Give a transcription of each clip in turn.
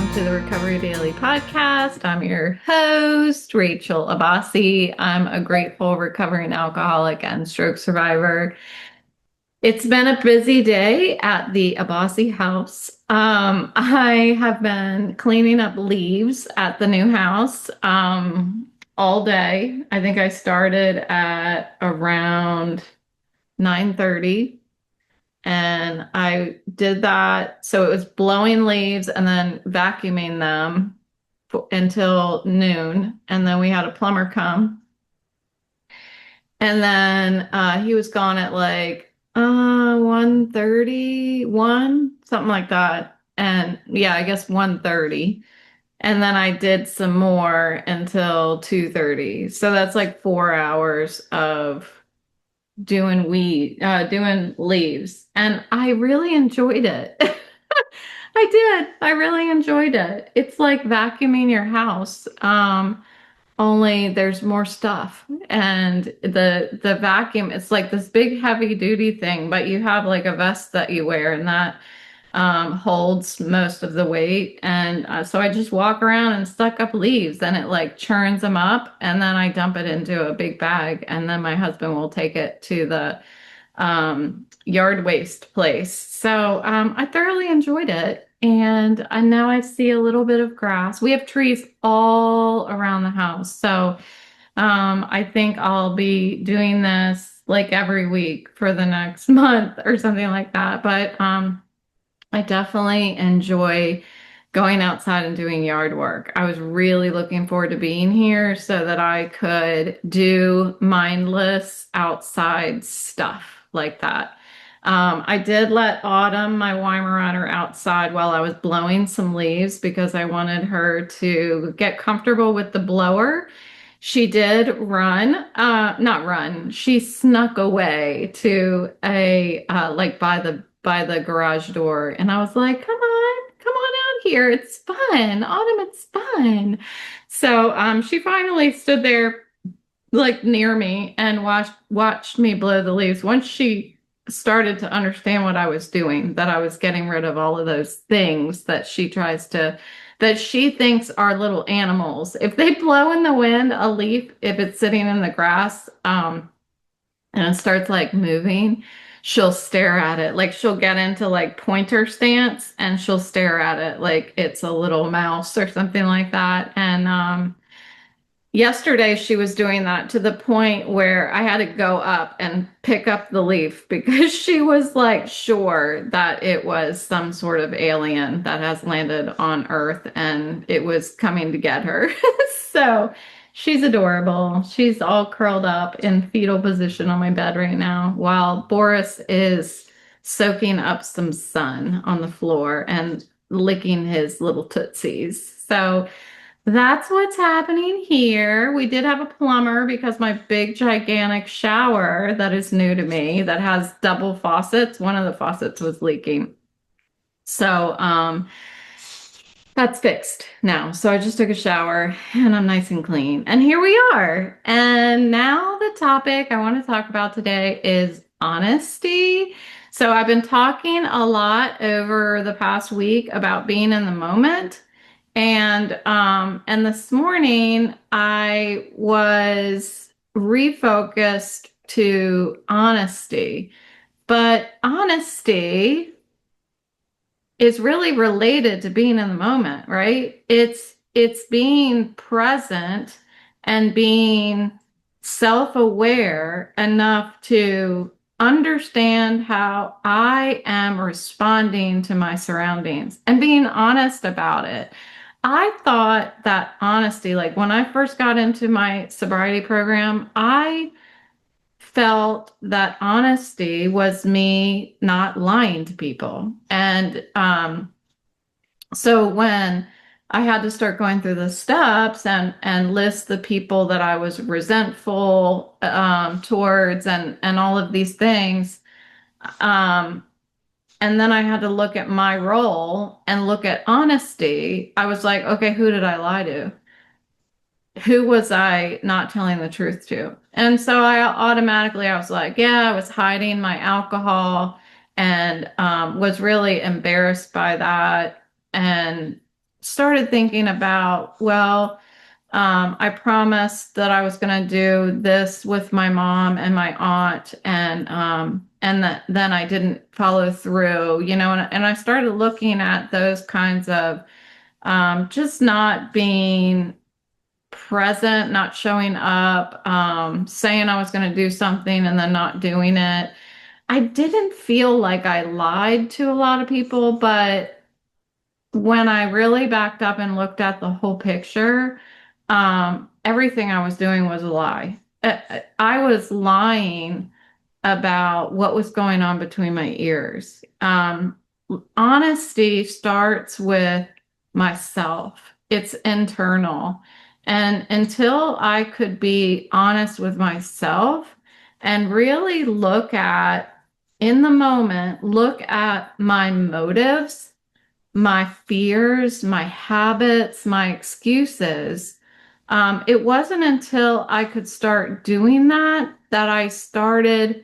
welcome to the Recovery Daily Podcast. I'm your host, Rachel Abassi. I'm a grateful recovering alcoholic and stroke survivor. It's been a busy day at the Abassi house. I have been cleaning up leaves at the new house all day. I think I started at around 9:30. And I did that. So it was blowing leaves and then vacuuming them until noon. And then we had a plumber come. And then he was gone at like 1:31, something like that. And yeah, I guess 1:30. And then I did some more until 2:30. So that's like 4 hours of doing leaves, and I really enjoyed it. I did. I really enjoyed it. It's like vacuuming your house. Only there's more stuff. And the vacuum, it's like this big heavy duty thing, but you have like a vest that you wear, and that holds most of the weight. And so I just walk around and suck up leaves, and it like churns them up, and then I dump it into a big bag, and then my husband will take it to the yard waste place. So I thoroughly enjoyed it. And now I see a little bit of grass. We have trees all around the house. So I think I'll be doing this like every week for the next month or something like that. But I definitely enjoy going outside and doing yard work. I was really looking forward to being here so that I could do mindless outside stuff like that. I did let Autumn, my Weimaraner, outside while I was blowing some leaves because I wanted her to get comfortable with the blower. She did run, not run. She snuck away to a like by the garage door, and I was like, come on out here. It's fun. Autumn, it's fun." So she finally stood there like near me and watched me blow the leaves. Once she started to understand what I was doing, that I was getting rid of all of those things that she thinks are little animals. If they blow in the wind, a leaf, if it's sitting in the grass, and it starts like moving, she'll stare at it. Like she'll get into like pointer stance and she'll stare at it like it's a little mouse or something like that. And yesterday she was doing that to the point where I had to go up and pick up the leaf because she was like sure that it was some sort of alien that has landed on Earth and it was coming to get her. So she's adorable. She's all curled up in fetal position on my bed right now while Boris is soaking up some sun on the floor and licking his little tootsies. So that's what's happening here. We did have a plumber because my big gigantic shower that is new to me that has double faucets, one of the faucets was leaking. So that's fixed now. So I just took a shower and I'm nice and clean. And here we are. And now the topic I want to talk about today is honesty. So I've been talking a lot over the past week about being in the moment. And this morning I was refocused to honesty. But honesty is really related to being in the moment, right? It's being present and being self-aware enough to understand how I am responding to my surroundings and being honest about it. I thought that honesty, like when I first got into my sobriety program, I felt that honesty was me not lying to people. And so when I had to start going through the steps and list the people that I was resentful towards and all of these things, and then I had to look at my role and look at honesty. I was like, okay, who did I lie to? Who was I not telling the truth to? And so I was like, yeah, I was hiding my alcohol and was really embarrassed by that. And started thinking about, well, I promised that I was going to do this with my mom and my aunt, and that then I didn't follow through, and I started looking at those kinds of just not being present, not showing up, saying I was going to do something and then not doing it. I didn't feel like I lied to a lot of people, but when I really backed up and looked at the whole picture, everything I was doing was a lie. I was lying about what was going on between my ears. Honesty starts with myself, it's internal. And until I could be honest with myself and really look at, in the moment, look at my motives, my fears, my habits, my excuses. It wasn't until I could start doing that that I started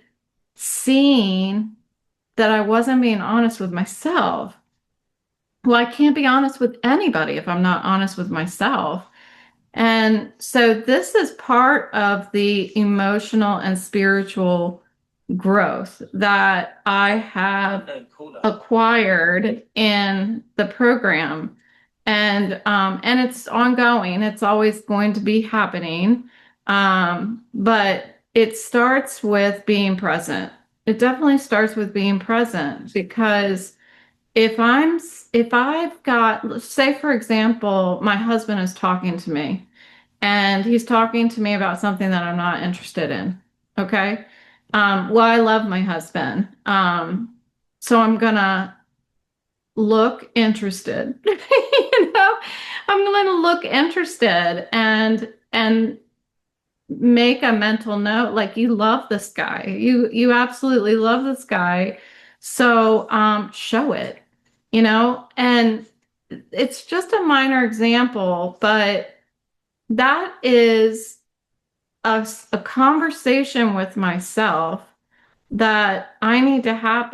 seeing that I wasn't being honest with myself. Well, I can't be honest with anybody if I'm not honest with myself. And so this is part of the emotional and spiritual growth that I have acquired in the program. And it's ongoing. It's always going to be happening. But it starts with being present. It definitely starts with being present, because if I've got, say for example, my husband is talking to me and he's talking to me about something that I'm not interested in. Okay. Well, I love my husband. So I'm gonna look interested. I'm gonna look interested and make a mental note, like, you love this guy. You absolutely love this guy. So show it, and it's just a minor example, but that is a conversation with myself that I need to have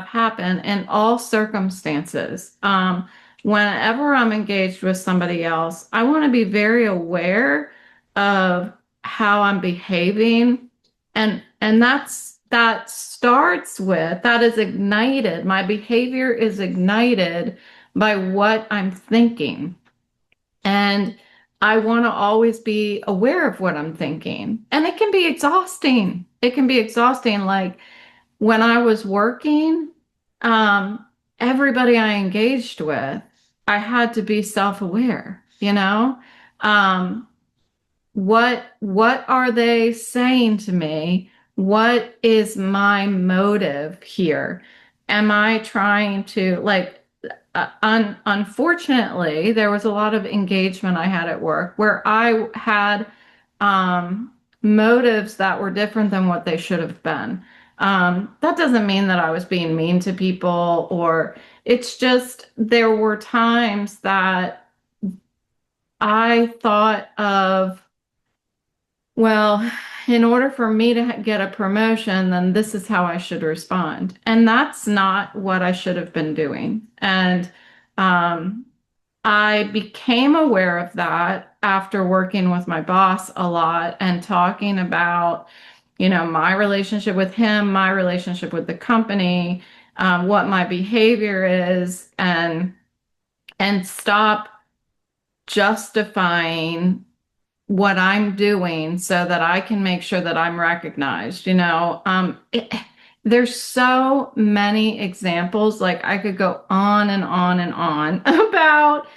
happen in all circumstances. Whenever I'm engaged with somebody else, I want to be very aware of how I'm behaving, and that is ignited. My behavior is ignited by what I'm thinking. And I want to always be aware of what I'm thinking. And it can be exhausting. It can be exhausting. Like when I was working, everybody I engaged with, I had to be self-aware, Um, what are they saying to me? What is my motive here? Am I trying to, like, unfortunately, there was a lot of engagement I had at work where I had motives that were different than what they should have been. That doesn't mean that I was being mean to people, or it's just there were times that I thought of, well, in order for me to get a promotion, then this is how I should respond. And that's not what I should have been doing. And um, I became aware of that after working with my boss a lot and talking about, my relationship with him, my relationship with the company, what my behavior is, and stop justifying what I'm doing so that I can make sure that I'm recognized. There's so many examples. Like I could go on and on and on about,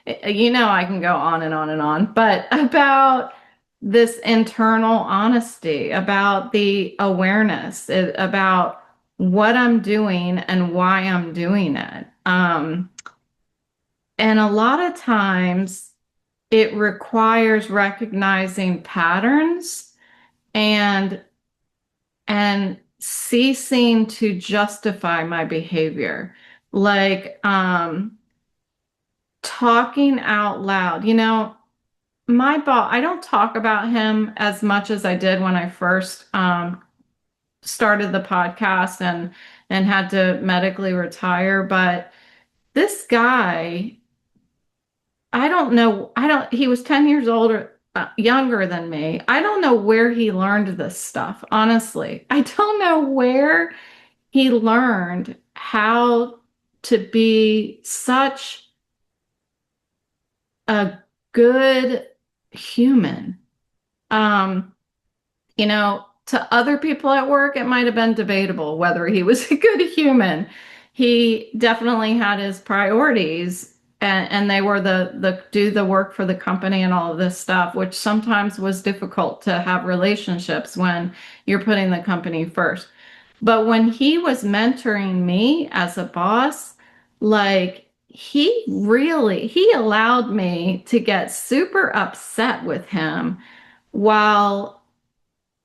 I can go on and on and on, but about this internal honesty, about the awareness, about what I'm doing and why I'm doing it. And a lot of times, it requires recognizing patterns and ceasing to justify my behavior, like talking out loud. My boss, I don't talk about him as much as I did when I first started the podcast and had to medically retire, but this guy, I don't know, he was 10 years older, younger than me. I don't know where he learned this stuff, honestly. I don't know where he learned how to be such a good human. Um, to other people at work, it might have been debatable whether he was a good human. He definitely had his priorities, and they were the do the work for the company and all of this stuff, which sometimes was difficult to have relationships when you're putting the company first. But when he was mentoring me as a boss, like he allowed me to get super upset with him while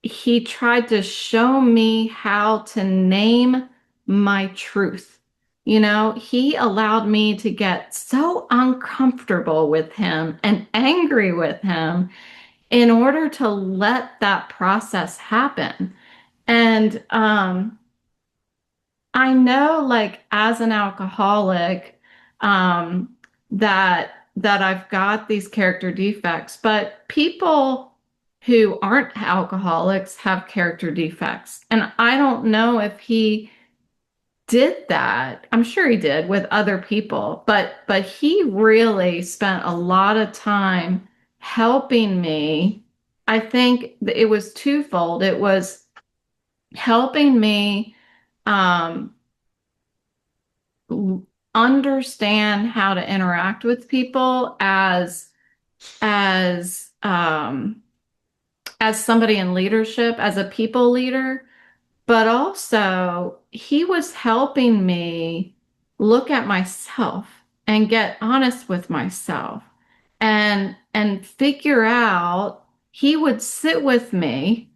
he tried to show me how to name my truth. He allowed me to get so uncomfortable with him and angry with him in order to let that process happen. And I know, like, as an alcoholic, um, that I've got these character defects, but people who aren't alcoholics have character defects. And I don't know if he did that. I'm sure he did with other people, but he really spent a lot of time helping me. I think it was twofold. It was helping me um, understand how to interact with people as um as somebody in leadership, as a people leader, but also he was helping me look at myself and get honest with myself and figure out. He would sit with me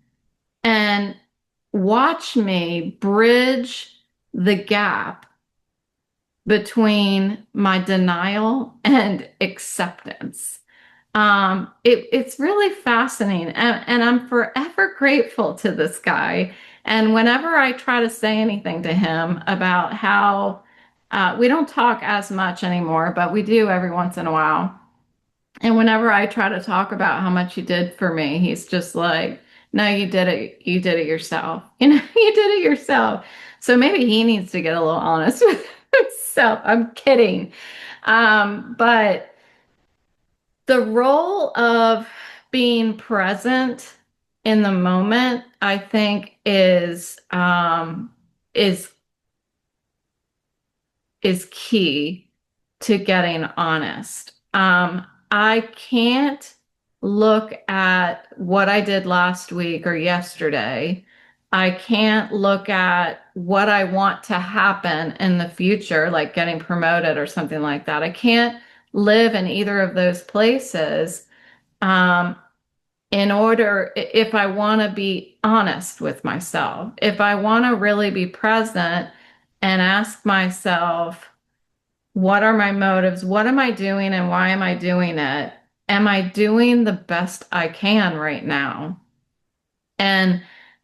and watch me bridge the gap between my denial and acceptance. It's really fascinating, and I'm forever grateful to this guy. And whenever I try to say anything to him about how we don't talk as much anymore, but we do every once in a while. And whenever I try to talk about how much he did for me, he's just like, no, you did it. You did it yourself. You did it yourself. So maybe he needs to get a little honest with himself. I'm kidding. But the role of being present in the moment, I think, is is key to getting honest. I can't look at what I did last week or yesterday. I can't look at what I want to happen in the future, like getting promoted or something like that. I can't live in either of those places um, in order, if I want to be honest with myself, if I want to really be present and ask myself, what are my motives? What am I doing and why am I doing it? Am I doing the best I can right now? And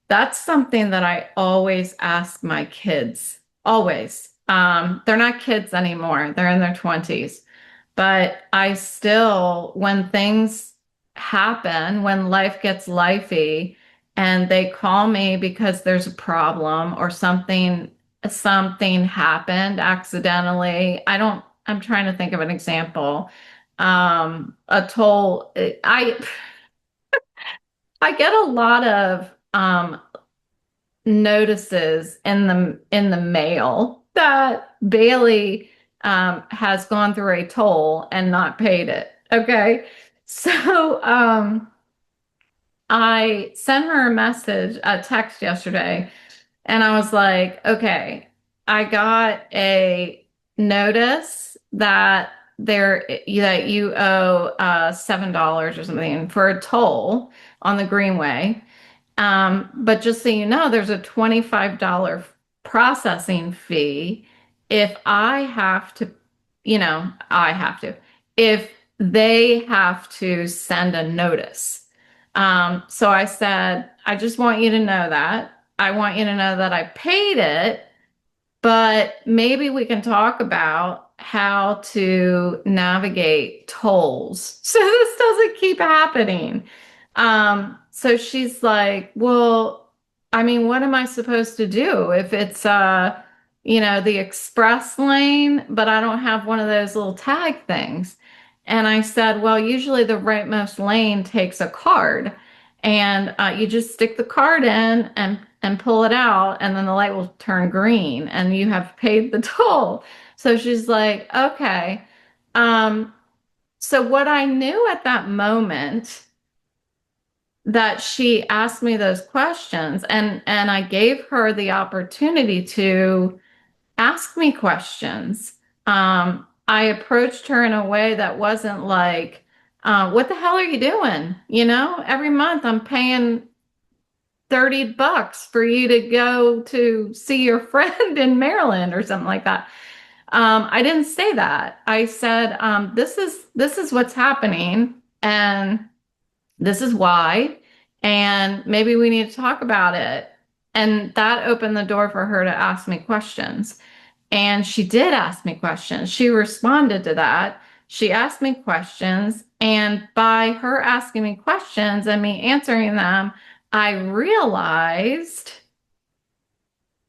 that's something that I always ask my kids, always. They're not kids anymore, they're in their 20s. But I still, when things happen, when life gets lifey, and they call me because there's a problem or something happened accidentally. I'm trying to think of an example. A toll, I get a lot of notices in the mail that Bailey has gone through a toll and not paid it. Okay. So I sent her a text yesterday, and I was like, okay, I got a notice that you owe $7 or something for a toll on the Greenway. But just so you know, there's a $25 processing fee if I have to, I have to, if they have to send a notice. So I said, I just want you to know that. I want you to know that I paid it, but maybe we can talk about how to navigate tolls so this doesn't keep happening. So she's like, well, I mean, what am I supposed to do if it's the express lane, but I don't have one of those little tag things? And I said, well, usually the rightmost lane takes a card, and you just stick the card in and pull it out, and then the light will turn green, and you have paid the toll. So she's like, okay. Um, so what I knew at that moment that she asked me those questions, and I gave her the opportunity to ask me questions. I approached her in a way that wasn't like, what the hell are you doing? Every month I'm paying $30 for you to go to see your friend in Maryland or something like that. I didn't say that. I said, this is what's happening, and this is why, and maybe we need to talk about it. And that opened the door for her to ask me questions. And she did ask me questions. She responded to that. She asked me questions. And by her asking me questions and me answering them, I realized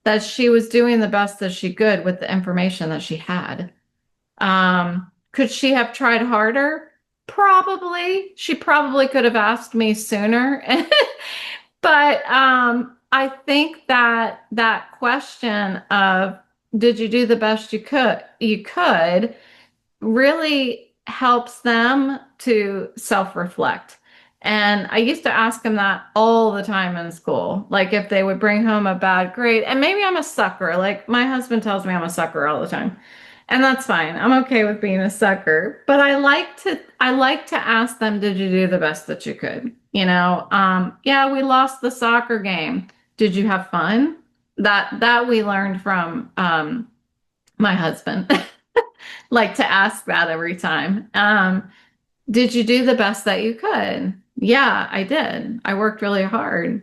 that she was doing the best that she could with the information that she had. Could she have tried harder? Probably. She probably could have asked me sooner. But I think that that question of did you do the best you could really helps them to self-reflect. And I used to ask them that all the time in school. Like if they would bring home a bad grade, and maybe I'm a sucker. Like my husband tells me I'm a sucker all the time. And that's fine. I'm okay with being a sucker. But I like to ask them, did you do the best that you could? Yeah, we lost the soccer game. Did you have fun? That we learned from my husband. Like to ask that every time. Did you do the best that you could? Yeah, I did. I worked really hard.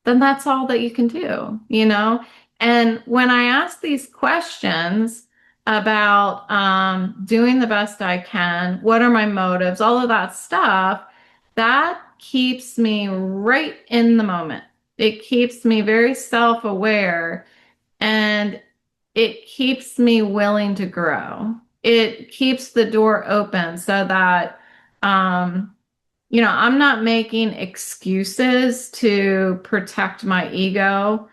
Then that's all that you can do. And when I ask these questions about doing the best I can, what are my motives, all of that stuff, that keeps me right in the moment. It keeps me very self-aware, and it keeps me willing to grow. It keeps the door open so that I'm not making excuses to protect my ego,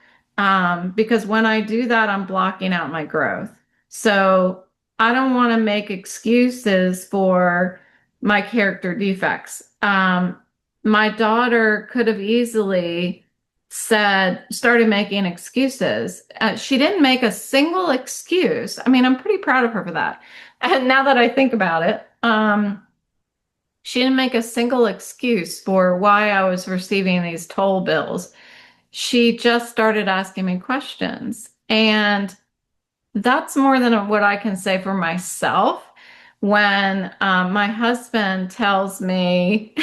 because when I do that, I'm blocking out my growth. So I don't want to make excuses for my character defects. My daughter could have easily started making excuses. She didn't make a single excuse. I mean, I'm pretty proud of her for that. And now that I think about it, she didn't make a single excuse for why I was receiving these toll bills. She just started asking me questions. And that's more than what I can say for myself. When my husband tells me,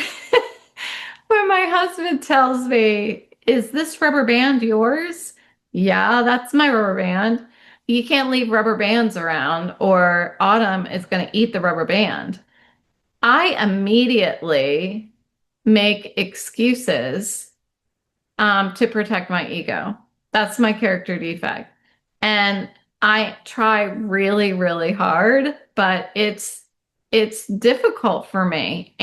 when my husband tells me, is this rubber band yours? Yeah, that's my rubber band. You can't leave rubber bands around, or Autumn is going to eat the rubber band. I immediately make excuses to protect my ego. That's my character defect. And I try really, really hard, but it's difficult for me.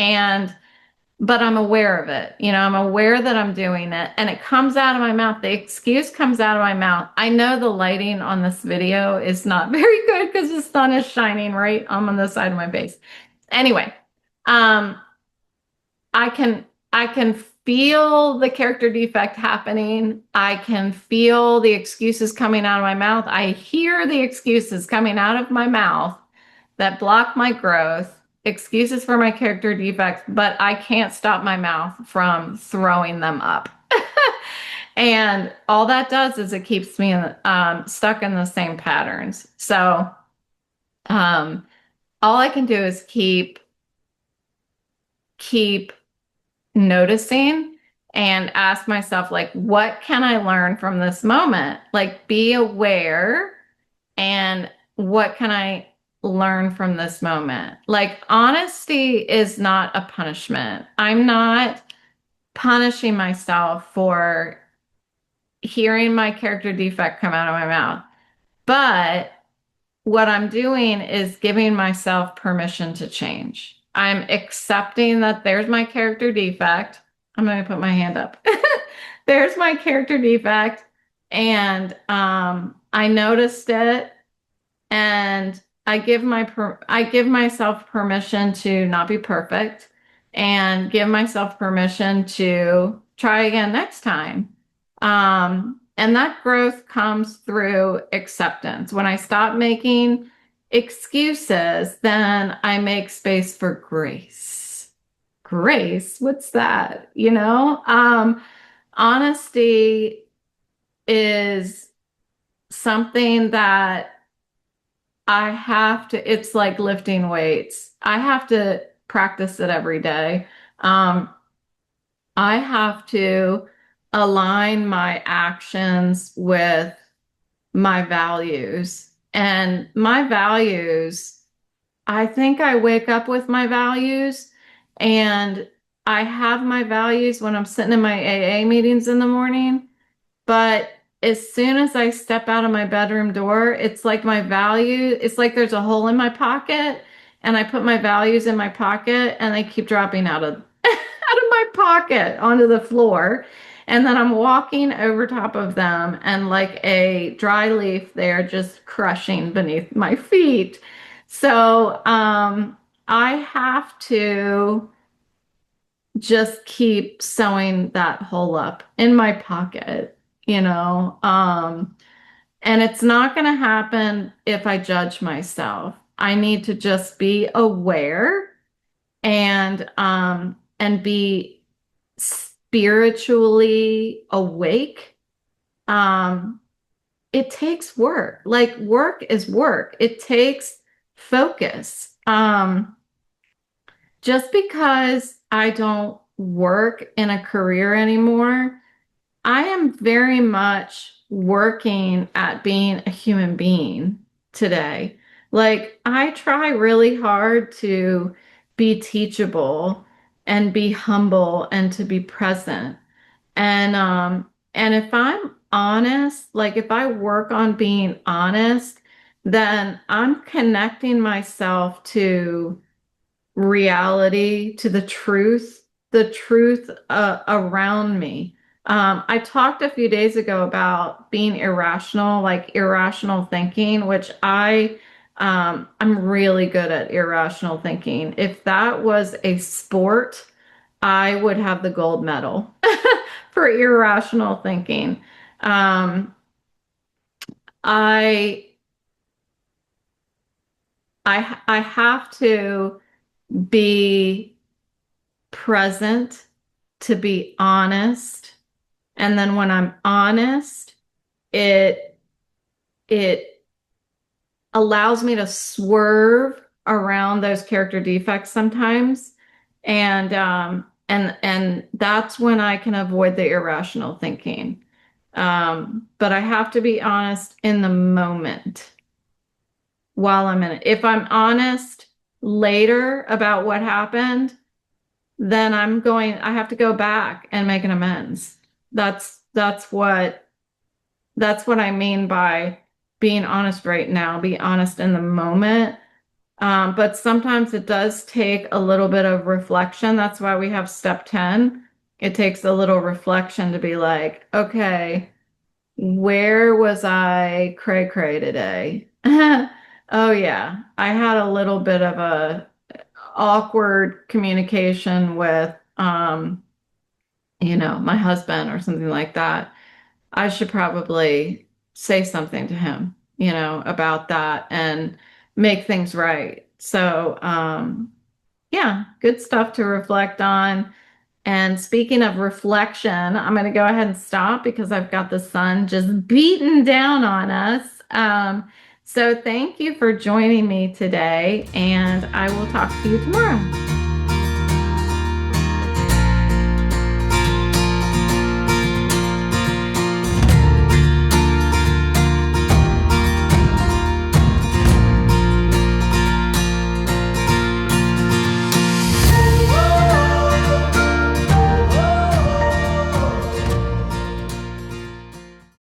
But I'm aware of it. I'm aware that I'm doing it, and it comes out of my mouth. The excuse comes out of my mouth. I know the lighting on this video is not very good because the sun is shining right on the side of my face. Anyway, um, I can feel the character defect happening. I can feel the excuses coming out of my mouth. I hear the excuses coming out of my mouth that block my growth, excuses for my character defects, but I can't stop my mouth from throwing them up. And all that does is it keeps me stuck in the same patterns. So all I can do is keep noticing and ask myself, like, what can I learn from this moment? Like, be aware, and what can I learn from this moment? Like, honesty is not a punishment. I'm not punishing myself for hearing my character defect come out of my mouth. But what I'm doing is giving myself permission to change. I'm accepting that there's my character defect. I'm going to put my hand up. There's my character defect. And I noticed it, and I give myself permission to not be perfect, and give myself permission to try again next time. And that growth comes through acceptance. When I stop making excuses, then I make space for grace. Grace, what's that? Honesty is something that it's like lifting weights. I have to practice it every day. I have to align my actions with my values. And my values, I think I wake up with my values, and I have my values when I'm sitting in my AA meetings in the morning. But as soon as I step out of my bedroom door, it's like it's like there's a hole in my pocket, and I put my values in my pocket, and they keep dropping out of out of my pocket onto the floor. And then I'm walking over top of them, and like a dry leaf, they're just crushing beneath my feet. So I have to just keep sewing that hole up in my pocket. And it's not going to happen if I judge myself. I need to just be aware, and be spiritually awake. It takes work. Like, work is work. It takes focus. Just because I don't work in a career anymore, I am very much working at being a human being today. Like, I try really hard to be teachable and be humble and to be present. And if I'm honest, like if I work on being honest, then I'm connecting myself to reality, to the truth around me. I talked a few days ago about being irrational, like irrational thinking, which I'm really good at irrational thinking. If that was a sport, I would have the gold medal for irrational thinking. I I have to be present, to be honest. And then when I'm honest, it it allows me to swerve around those character defects sometimes. And that's when I can avoid the irrational thinking. But I have to be honest in the moment while I'm in it. If I'm honest later about what happened, then I have to go back and make an amends. That's what I mean by being honest right now. Be honest in the moment. But sometimes it does take a little bit of reflection. That's why we have step 10. It takes a little reflection to be like, okay, where was I cray cray today? Oh yeah, I had a little bit of a awkward communication with my husband or something like that. I should probably say something to him, about that and make things right. So, yeah, good stuff to reflect on. And speaking of reflection, I'm going to go ahead and stop because I've got the sun just beating down on us. So thank you for joining me today, and I will talk to you tomorrow.